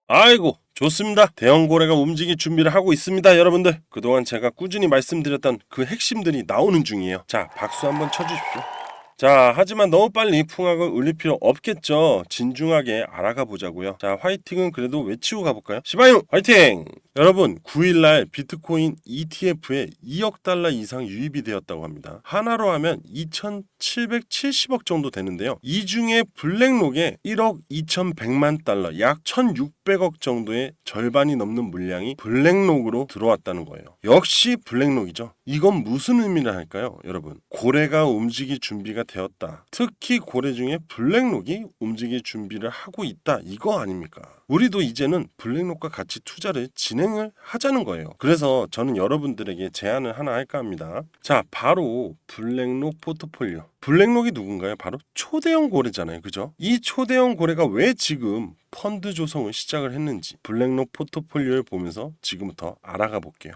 아이고 좋습니다. 대형 고래가 움직일 준비를 하고 있습니다. 여러분들 그동안 제가 꾸준히 말씀드렸던 그 핵심들이 나오는 중이에요. 자, 박수 한번 쳐주십시오. 자, 하지만 너무 빨리 풍악을 울릴 필요 없겠죠. 진중하게 알아가 보자고요. 자, 화이팅은 그래도 외치고 가볼까요? 시바이누 화이팅! 여러분 9일날 비트코인 ETF에 2억 달러 이상 유입이 되었다고 합니다. 하나로 하면 2,770억 정도 되는데요. 이 중에 블랙록에 1억 2,100만 달러, 약 1,600억 정도의 절반이 넘는 물량이 블랙록으로 들어왔다는 거예요. 역시 블랙록이죠. 이건 무슨 의미를 할까요, 여러분? 고래가 움직일 준비가 되었다. 특히 고래 중에 블랙록이 움직일 준비를 하고 있다. 이거 아닙니까? 우리도 이제는 블랙록과 같이 투자를 진행을 하자는 거예요. 그래서 저는 여러분들에게 제안을 하나 할까 합니다. 자, 바로 블랙록 포트폴리오. 블랙록이 누군가요? 바로 초대형 고래잖아요. 그죠? 이 초대형 고래가 왜 지금 펀드 조성을 시작을 했는지 블랙록 포트폴리오를 보면서 지금부터 알아가 볼게요.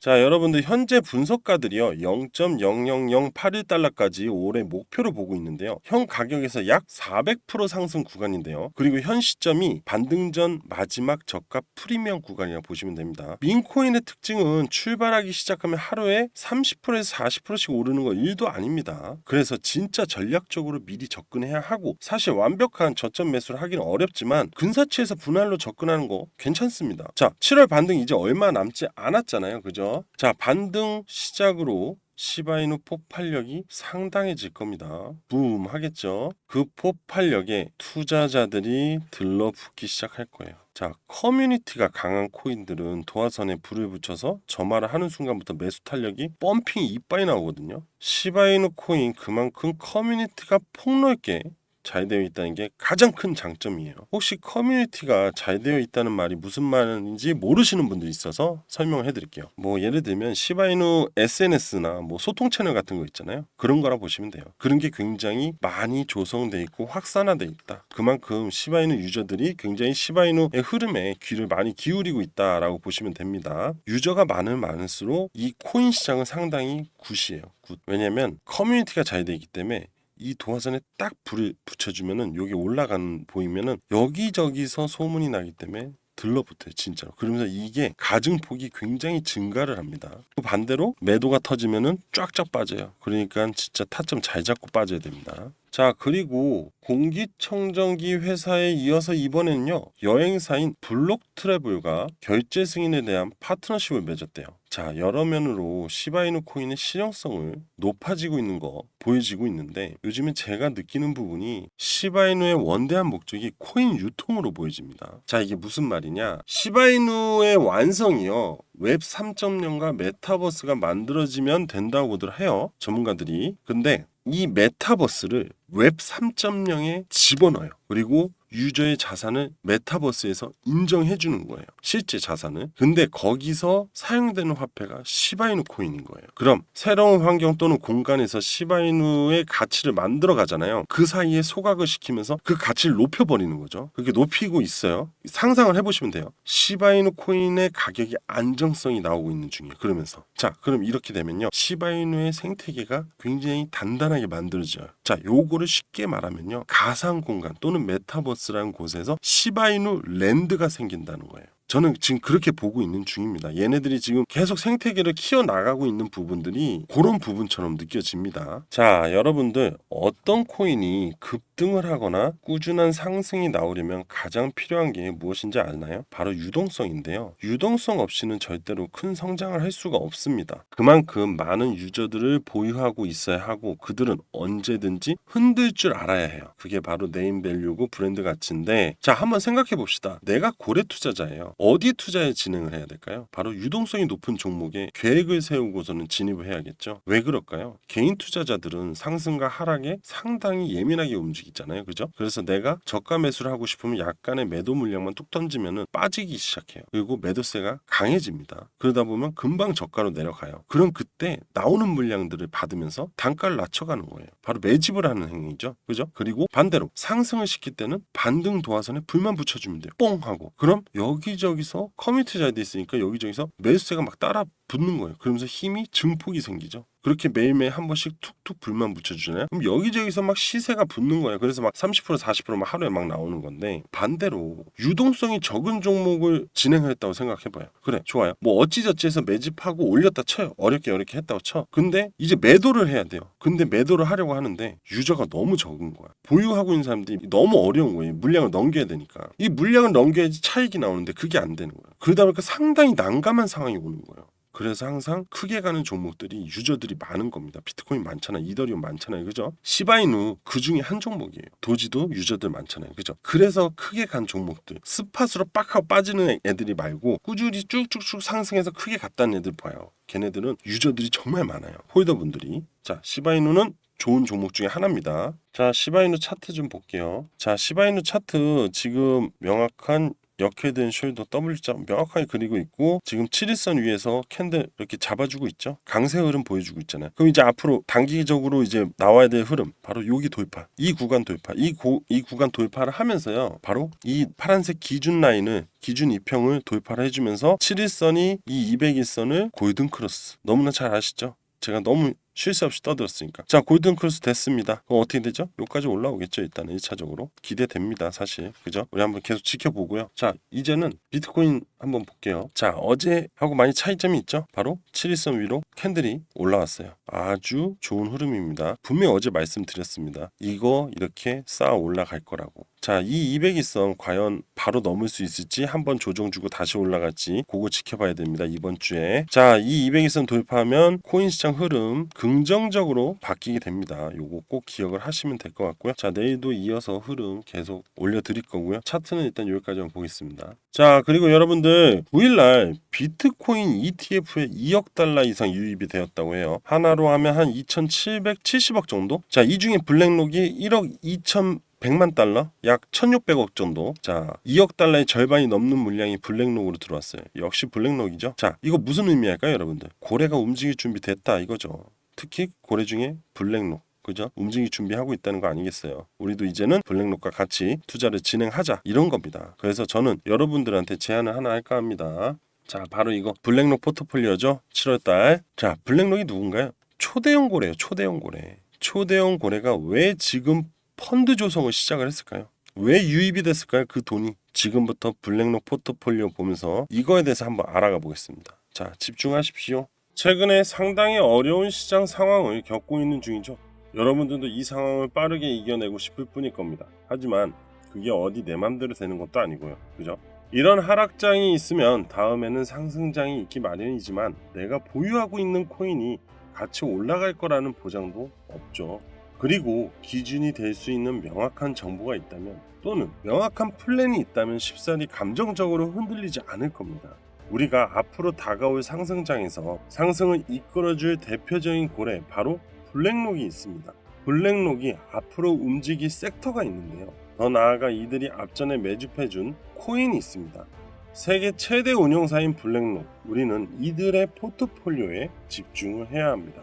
자, 여러분들 현재 분석가들이요 0.00081달러까지 올해 목표로 보고 있는데요. 현 가격에서 약 400% 상승 구간인데요. 그리고 현 시점이 반등 전 마지막 저가 프리미엄 구간이라고 보시면 됩니다. 민코인의 특징은 출발하기 시작하면 하루에 30%에서 40%씩 오르는 거 1도 아닙니다. 그래서 진짜 전략적으로 미리 접근해야 하고, 사실 완벽한 저점 매수를 하기는 어렵지만 근사치에서 분할로 접근하는 거 괜찮습니다. 자, 7월 반등 이제 얼마 남지 않았잖아요. 그죠? 자, 반등 시작으로 시바이누 폭발력이 상당해질 겁니다. 붐 하겠죠. 그 폭발력에 투자자들이 들러붙기 시작할 거예요. 자, 커뮤니티가 강한 코인들은 도화선에 불을 붙여서 점화를 하는 순간부터 매수 탄력이 펌핑이 이빠이 나오거든요. 시바이누 코인 그만큼 커뮤니티가 폭넓게 잘 되어 있다는 게 가장 큰 장점이에요. 혹시 커뮤니티가 잘 되어 있다는 말이 무슨 말인지 모르시는 분들이 있어서 설명을 해드릴게요. 뭐 예를 들면 시바이누 SNS나 뭐 소통 채널 같은 거 있잖아요. 그런 거라 보시면 돼요. 그런 게 굉장히 많이 조성돼 있고 확산화돼 있다. 그만큼 시바이누 유저들이 굉장히 시바이누의 흐름에 귀를 많이 기울이고 있다라고 보시면 됩니다. 유저가 많을수록 이 코인 시장은 상당히 굿이에요. 굿. 왜냐면 커뮤니티가 잘 되어 있기 때문에 이 도화선에 딱 불을 붙여주면은 여기 올라가는 보이면은 여기저기서 소문이 나기 때문에 들러붙어요, 진짜로. 그러면서 이게 가증폭이 굉장히 증가를 합니다. 또 반대로 매도가 터지면은 쫙쫙 빠져요. 그러니까 진짜 타점 잘 잡고 빠져야 됩니다. 자, 그리고 공기청정기 회사에 이어서 이번에는요 여행사인 블록트래블과 결제 승인에 대한 파트너십을 맺었대요. 자, 여러 면으로 시바이누 코인의 실용성을 높아지고 있는 거 보여지고 있는데, 요즘에 제가 느끼는 부분이 시바이누의 원대한 목적이 코인 유통으로 보여집니다. 자, 이게 무슨 말이냐? 시바이누의 완성이요 웹 3.0과 메타버스가 만들어지면 된다고들 해요, 전문가들이. 근데 이 메타버스를 웹 3.0에 집어넣어요. 그리고 유저의 자산을 메타버스에서 인정해 주는 거예요. 실제 자산을. 근데 거기서 사용되는 화폐가 시바이누 코인인 거예요. 그럼 새로운 환경 또는 공간에서 시바이누의 가치를 만들어 가잖아요. 그 사이에 소각을 시키면서 그 가치를 높여버리는 거죠. 그렇게 높이고 있어요. 상상을 해보시면 돼요. 시바이누 코인의 가격이 안정성이 나오고 있는 중이에요. 그러면서 자, 그럼 이렇게 되면요 시바이누의 생태계가 굉장히 단단하게 만들어져요. 자, 요거를 쉽게 말하면요 가상 공간 또는 메타버스라는 곳에서 시바이누 랜드가 생긴다는 거예요. 저는 지금 그렇게 보고 있는 중입니다. 얘네들이 지금 계속 생태계를 키워나가고 있는 부분들이 그런 부분처럼 느껴집니다. 자, 여러분들 어떤 코인이 급등을 하거나 꾸준한 상승이 나오려면 가장 필요한 게 무엇인지 아나요? 바로 유동성인데요. 유동성 없이는 절대로 큰 성장을 할 수가 없습니다. 그만큼 많은 유저들을 보유하고 있어야 하고 그들은 언제든지 흔들 줄 알아야 해요. 그게 바로 네임밸류고 브랜드 가치인데, 자, 한번 생각해 봅시다. 내가 고래 투자자예요. 어디에 투자에 진행을 해야 될까요? 바로 유동성이 높은 종목에 계획을 세우고서는 진입을 해야겠죠. 왜 그럴까요? 개인 투자자들은 상승과 하락에 상당히 예민하게 움직이잖아요. 그죠? 그래서 내가 저가 매수를 하고 싶으면 약간의 매도 물량만 뚝 던지면은 빠지기 시작해요. 그리고 매도세가 강해집니다. 그러다 보면 금방 저가로 내려가요. 그럼 그때 나오는 물량들을 받으면서 단가를 낮춰가는 거예요. 바로 매집을 하는 행위죠. 그죠? 그리고 반대로 상승을 시킬 때는 반등 도화선에 불만 붙여주면 돼요. 뽕 하고. 그럼 여기저기서 커뮤니티 잘 돼 있으니까 여기저기서 매수세가 막 따라 붙는 거예요. 그러면서 힘이 증폭이 생기죠. 그렇게 매일매일 한 번씩 툭툭 불만 붙여주잖아요. 그럼 여기저기서 막 시세가 붙는 거예요. 그래서 막 30% 40%막 하루에 막 나오는 건데, 반대로 유동성이 적은 종목을 진행했다고 생각해봐요. 그래, 좋아요. 뭐 어찌저찌해서 매집하고 올렸다 쳐요. 어렵게 했다고 쳐. 근데 이제 매도를 해야 돼요. 근데 매도를 하려고 하는데 유저가 너무 적은 거야. 보유하고 있는 사람들이 너무 어려운 거예요. 물량을 넘겨야 되니까. 이 물량을 넘겨야지 차익이 나오는데 그게 안 되는 거예요. 그러다 보니까 상당히 난감한 상황이 오는 거예요. 그래서 항상 크게 가는 종목들이 유저들이 많은 겁니다. 비트코인 많잖아요. 이더리움 많잖아요. 그죠? 시바이누 그 중에 한 종목이에요. 도지도 유저들 많잖아요. 그죠? 그래서 크게 간 종목들, 스팟으로 빡 하고 빠지는 애들이 말고 꾸준히 쭉쭉쭉 상승해서 크게 갔다는 애들 봐요. 걔네들은 유저들이 정말 많아요. 홀더분들이. 자, 시바이누는 좋은 종목 중에 하나입니다. 자, 시바이누 차트 좀 볼게요. 자, 시바이누 차트 지금 명확한 역헤드앤 숄더 W자 명확하게 그리고 있고, 지금 7일선 위에서 캔들 이렇게 잡아주고 있죠. 강세 흐름 보여주고 있잖아요. 그럼 이제 앞으로 단기적으로 이제 나와야 될 흐름, 바로 여기 돌파, 이 구간 돌파, 이 구간 돌파를 하면서요, 바로 이 파란색 기준 라인을, 기준 이평을 돌파를 해주면서 7일선이 이 200일선을 골든 크로스, 너무나 잘 아시죠? 제가 너무 쉴 새 없이 떠들었으니까. 자, 골든 크로스 됐습니다. 그럼 어떻게 되죠? 여기까지 올라오겠죠. 일단은 1차적으로 기대됩니다. 사실. 그죠? 우리 한번 계속 지켜보고요. 자, 이제는 비트코인 한번 볼게요. 자, 어제하고 많이 차이점이 있죠? 바로 7일선 위로 캔들이 올라왔어요. 아주 좋은 흐름입니다. 분명히 어제 말씀드렸습니다. 이거 이렇게 쌓아 올라갈 거라고. 자, 이 200일선 과연 바로 넘을 수 있을지, 한번 조정 주고 다시 올라갈지 그거 지켜봐야 됩니다. 이번 주에. 자, 이 200일선 돌파하면 코인 시장 흐름 긍정적으로 바뀌게 됩니다. 요거 꼭 기억을 하시면 될 것 같고요. 자, 내일도 이어서 흐름 계속 올려드릴 거고요. 차트는 일단 여기까지만 보겠습니다. 자, 그리고 여러분들 9일날 비트코인 ETF에 2억 달러 이상 유입이 되었다고 해요. 하나로 하면 한 2,770억 정도? 자, 이 중에 블랙록이 1억 2,100만 달러? 약 1,600억 정도. 자, 2억 달러의 절반이 넘는 물량이 블랙록으로 들어왔어요. 역시 블랙록이죠. 자, 이거 무슨 의미할까요, 여러분들? 고래가 움직일 준비 됐다 이거죠. 특히 고래 중에 블랙록, 그죠? 움직일 준비하고 있다는 거 아니겠어요? 우리도 이제는 블랙록과 같이 투자를 진행하자, 이런 겁니다. 그래서 저는 여러분들한테 제안을 하나 할까 합니다. 자, 바로 이거 블랙록 포트폴리오죠. 7월달. 자, 블랙록이 누군가요? 초대형 고래예요. 초대형 고래. 초대형 고래가 왜 지금 펀드 조성을 시작을 했을까요? 왜 유입이 됐을까요? 그 돈이. 지금부터 블랙록 포트폴리오 보면서 이거에 대해서 한번 알아가 보겠습니다. 자, 집중하십시오. 최근에 상당히 어려운 시장 상황을 겪고 있는 중이죠. 여러분들도 이 상황을 빠르게 이겨내고 싶을 뿐일 겁니다. 하지만 그게 어디 내 맘대로 되는 것도 아니고요. 그죠? 이런 하락장이 있으면 다음에는 상승장이 있기 마련이지만, 내가 보유하고 있는 코인이 같이 올라갈 거라는 보장도 없죠. 그리고 기준이 될 수 있는 명확한 정보가 있다면, 또는 명확한 플랜이 있다면 쉽사리 감정적으로 흔들리지 않을 겁니다. 우리가 앞으로 다가올 상승장에서 상승을 이끌어줄 대표적인 고래, 바로 블랙록이 있습니다. 블랙록이 앞으로 움직일 섹터가 있는데요. 더 나아가 이들이 앞전에 매집해준 코인이 있습니다. 세계 최대 운용사인 블랙록, 우리는 이들의 포트폴리오에 집중을 해야 합니다.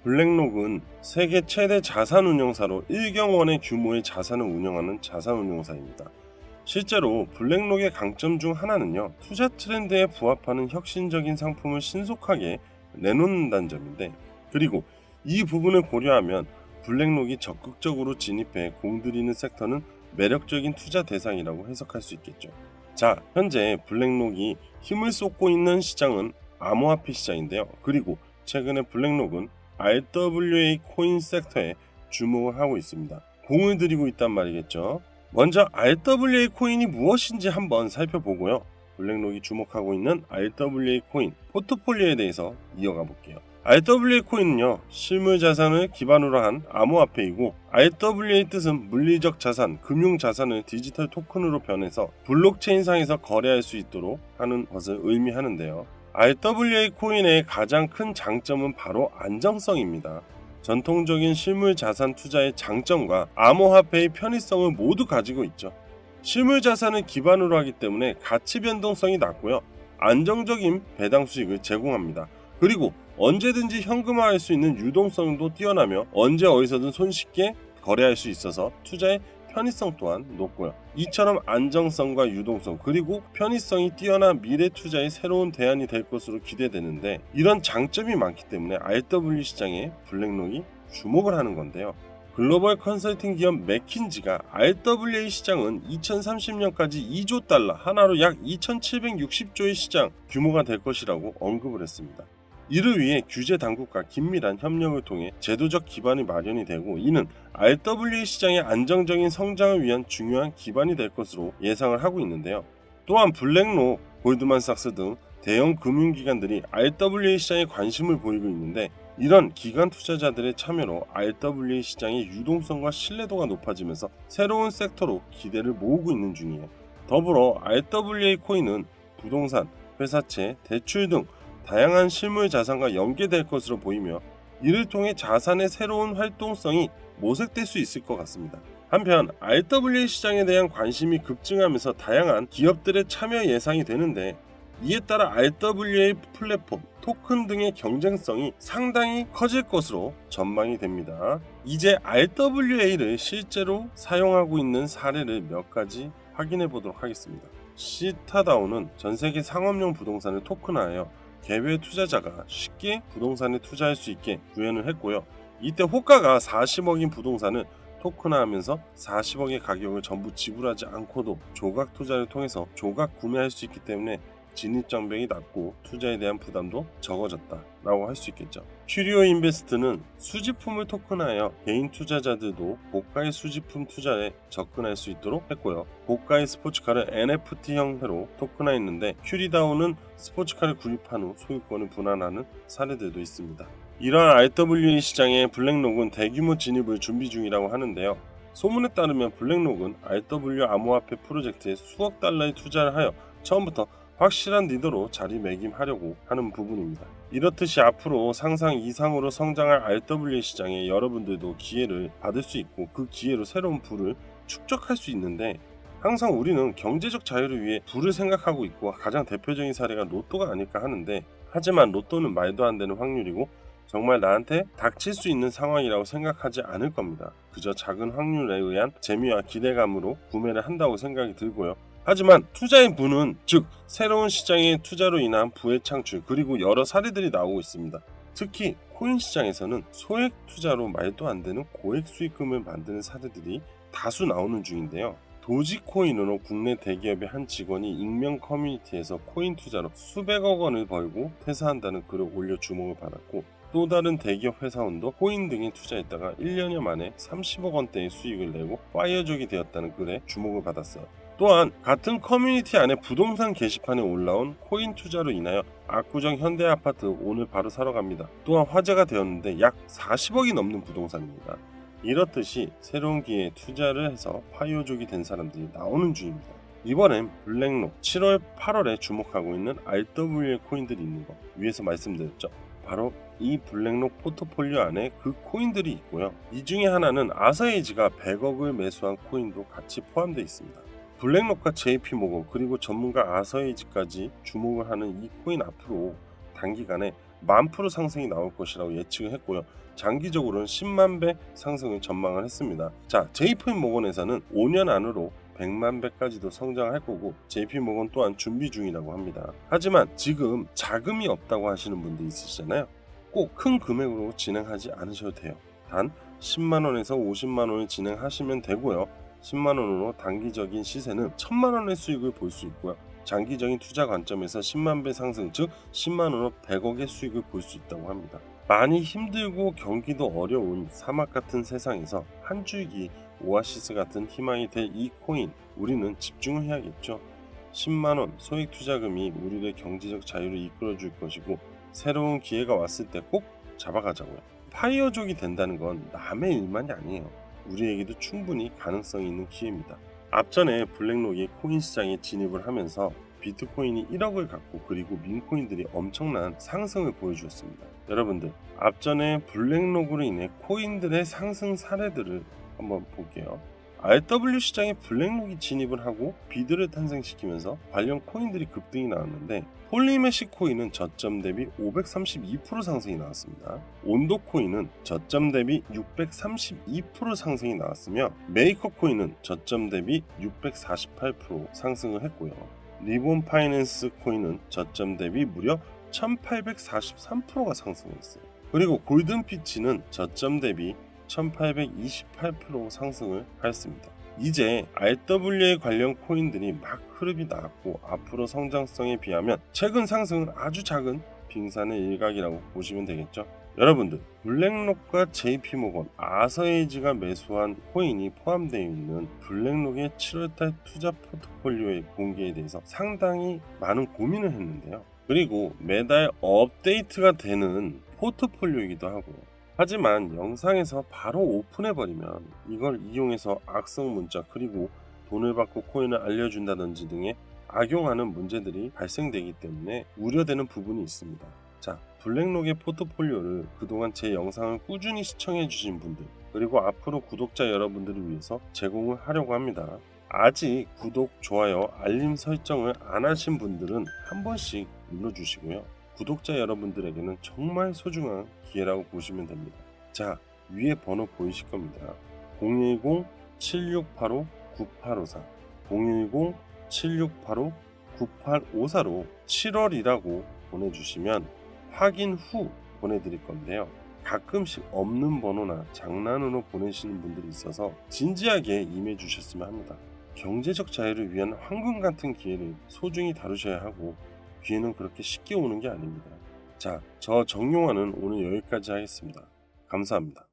블랙록은 세계 최대 자산 운용사로 1경 원의 규모의 자산을 운영하는 자산 운용사입니다. 실제로 블랙록의 강점 중 하나는요, 투자 트렌드에 부합하는 혁신적인 상품을 신속하게 내놓는다는 점인데, 그리고 이 부분을 고려하면 블랙록이 적극적으로 진입해 공들이는 섹터는 매력적인 투자 대상이라고 해석할 수 있겠죠. 자, 현재 블랙록이 힘을 쏟고 있는 시장은 암호화폐 시장인데요. 그리고 최근에 블랙록은 RWA 코인 섹터에 주목을 하고 있습니다. 공을 들이고 있단 말이겠죠. 먼저 RWA 코인이 무엇인지 한번 살펴보고요. 블랙록이 주목하고 있는 RWA 코인 포트폴리오에 대해서 이어가 볼게요. RWA 코인은요, 실물 자산을 기반으로 한 암호화폐이고, RWA 뜻은 물리적 자산, 금융 자산을 디지털 토큰으로 변해서 블록체인상에서 거래할 수 있도록 하는 것을 의미하는데요. RWA 코인의 가장 큰 장점은 바로 안정성입니다. 전통적인 실물 자산 투자의 장점과 암호화폐의 편의성을 모두 가지고 있죠. 실물 자산을 기반으로 하기 때문에 가치 변동성이 낮고요, 안정적인 배당 수익을 제공합니다. 그리고 언제든지 현금화할 수 있는 유동성도 뛰어나며 언제 어디서든 손쉽게 거래할 수 있어서 투자에 편의성 또한 높고요. 이처럼 안정성과 유동성 그리고 편의성이 뛰어난 미래 투자의 새로운 대안이 될 것으로 기대되는데, 이런 장점이 많기 때문에 RW 시장에 블랙록이 주목을 하는 건데요. 글로벌 컨설팅 기업 맥킨지가 RWA 시장은 2030년까지 2조 달러, 하나로 약 2760조의 시장 규모가 될 것이라고 언급을 했습니다. 이를 위해 규제 당국과 긴밀한 협력을 통해 제도적 기반이 마련이 되고, 이는 RWA 시장의 안정적인 성장을 위한 중요한 기반이 될 것으로 예상을 하고 있는데요. 또한 블랙록, 골드만삭스 등 대형 금융기관들이 RWA 시장에 관심을 보이고 있는데, 이런 기관 투자자들의 참여로 RWA 시장의 유동성과 신뢰도가 높아지면서 새로운 섹터로 기대를 모으고 있는 중이에요. 더불어 RWA 코인은 부동산, 회사채, 대출 등 다양한 실물 자산과 연계될 것으로 보이며, 이를 통해 자산의 새로운 활동성이 모색될 수 있을 것 같습니다. 한편 RWA 시장에 대한 관심이 급증하면서 다양한 기업들의 참여 예상이 되는데, 이에 따라 RWA 플랫폼, 토큰 등의 경쟁성이 상당히 커질 것으로 전망이 됩니다. 이제 RWA를 실제로 사용하고 있는 사례를 몇 가지 확인해 보도록 하겠습니다. 시타다오는 전 세계 상업용 부동산을 토큰화하여 개별 투자자가 쉽게 부동산에 투자할 수 있게 구현을 했고요. 이때 호가가 40억인 부동산을 토큰화하면서 40억의 가격을 전부 지불하지 않고도 조각 투자를 통해서 조각 구매할 수 있기 때문에 진입장벽이 낮고 투자에 대한 부담도 적어졌다라고 할 수 있겠죠. 큐리오 인베스트는 수집품을 토큰화하여 개인 투자자들도 고가의 수집품 투자에 접근할 수 있도록 했고요. 고가의 스포츠카를 NFT 형태로 토큰화했는데, 큐리다오는 스포츠카를 구입한 후 소유권을 분할하는 사례들도 있습니다. 이러한 RWA 시장에 블랙록은 대규모 진입을 준비 중이라고 하는데요. 소문에 따르면 블랙록은 RW 암호화폐 프로젝트에 수억 달러의 투자를 하여 처음부터 확실한 리더로 자리매김하려고 하는 부분입니다. 이렇듯이 앞으로 상상 이상으로 성장할 RWA 시장에 여러분들도 기회를 받을 수 있고, 그 기회로 새로운 부를 축적할 수 있는데, 항상 우리는 경제적 자유를 위해 부를 생각하고 있고, 가장 대표적인 사례가 로또가 아닐까 하는데, 하지만 로또는 말도 안 되는 확률이고 정말 나한테 닥칠 수 있는 상황이라고 생각하지 않을 겁니다. 그저 작은 확률에 의한 재미와 기대감으로 구매를 한다고 생각이 들고요. 하지만 투자의 부는, 즉 새로운 시장의 투자로 인한 부의 창출, 그리고 여러 사례들이 나오고 있습니다. 특히 코인 시장에서는 소액 투자로 말도 안 되는 고액 수익금을 만드는 사례들이 다수 나오는 중인데요. 도지코인으로 국내 대기업의 한 직원이 익명 커뮤니티에서 코인 투자로 수백억 원을 벌고 퇴사한다는 글을 올려 주목을 받았고, 또 다른 대기업 회사원도 코인 등에 투자했다가 1년여 만에 30억 원대의 수익을 내고 파이어족이 되었다는 글에 주목을 받았어요. 또한 같은 커뮤니티 안에 부동산 게시판에 올라온 코인 투자로 인하여 압구정 현대아파트 오늘 바로 사러 갑니다 또한 화제가 되었는데, 약 40억이 넘는 부동산입니다. 이렇듯이 새로운 기회에 투자를 해서 파이어족이 된 사람들이 나오는 중입니다. 이번엔 블랙록, 7월, 8월에 주목하고 있는 RWA 코인들이 있는 거 위에서 말씀드렸죠. 바로 이 블랙록 포트폴리오 안에 그 코인들이 있고요. 이 중에 하나는 아서에이지가 100억을 매수한 코인도 같이 포함되어 있습니다. 블랙록과 JP모건 그리고 전문가 아서에이지까지 주목을 하는 이 코인, 앞으로 단기간에 10,000% 상승이 나올 것이라고 예측을 했고요. 장기적으로는 10만 배 상승을 전망을 했습니다. 자, JP모건에서는 5년 안으로 100만 배까지도 성장할 거고, JP모건 또한 준비 중이라고 합니다. 하지만 지금 자금이 없다고 하시는 분들 있으시잖아요. 꼭 큰 금액으로 진행하지 않으셔도 돼요. 단 10만 원에서 50만 원을 진행하시면 되고요. 10만 원으로 단기적인 시세는 1000만 원의 수익을 볼 수 있고요. 장기적인 투자 관점에서 10만 배 상승, 즉 10만 원으로 100억의 수익을 볼 수 있다고 합니다. 많이 힘들고 경기도 어려운 사막 같은 세상에서 한 줄기 오아시스 같은 희망이 될 이 코인, 우리는 집중을 해야겠죠. 10만 원 소액 투자금이 우리의 경제적 자유를 이끌어 줄 것이고, 새로운 기회가 왔을 때 꼭 잡아가자고요. 파이어족이 된다는 건 남의 일만이 아니에요. 우리에게도 충분히 가능성이 있는 기회입니다. 앞전에 블랙록이 코인 시장에 진입을 하면서 비트코인이 1억을 갖고, 그리고 민코인들이 엄청난 상승을 보여주었습니다. 여러분들, 앞전에 블랙록으로 인해 코인들의 상승 사례들을 한번 볼게요. RW 시장에 블랙록이 진입을 하고 비드를 탄생시키면서 관련 코인들이 급등이 나왔는데, 폴리메시 코인은 저점 대비 532% 상승이 나왔습니다. 온도 코인은 저점 대비 632% 상승이 나왔으며, 메이커 코인은 저점 대비 648% 상승을 했고요. 리본 파이낸스 코인은 저점 대비 무려 1843%가 상승했어요. 그리고 골든 피치는 저점 대비 1828% 상승을 하였습니다. 이제 RWA 관련 코인들이 막 흐름이 나왔고, 앞으로 성장성에 비하면 최근 상승은 아주 작은 빙산의 일각이라고 보시면 되겠죠. 여러분들, 블랙록과 JP모건, 아서에이지가 매수한 코인이 포함되어 있는 블랙록의 7월달 투자 포트폴리오의 공개에 대해서 상당히 많은 고민을 했는데요. 그리고 매달 업데이트가 되는 포트폴리오이기도 하고요. 하지만 영상에서 바로 오픈해버리면 이걸 이용해서 악성 문자, 그리고 돈을 받고 코인을 알려준다든지 등의 악용하는 문제들이 발생되기 때문에 우려되는 부분이 있습니다. 자, 블랙록의 포트폴리오를 그동안 제 영상을 꾸준히 시청해주신 분들, 그리고 앞으로 구독자 여러분들을 위해서 제공을 하려고 합니다. 아직 구독, 좋아요, 알림 설정을 안 하신 분들은 한 번씩 눌러주시고요. 구독자 여러분들에게는 정말 소중한 기회라고 보시면 됩니다. 자, 위에 번호 보이실 겁니다. 010-7685-9854 010-7685-9854로 7월이라고 보내주시면 확인 후 보내드릴 건데요. 가끔씩 없는 번호나 장난으로 보내시는 분들이 있어서 진지하게 임해 주셨으면 합니다. 경제적 자유를 위한 황금 같은 기회를 소중히 다루셔야 하고, 기회는 그렇게 쉽게 오는 게 아닙니다. 자, 저 정용화는 오늘 여기까지 하겠습니다. 감사합니다.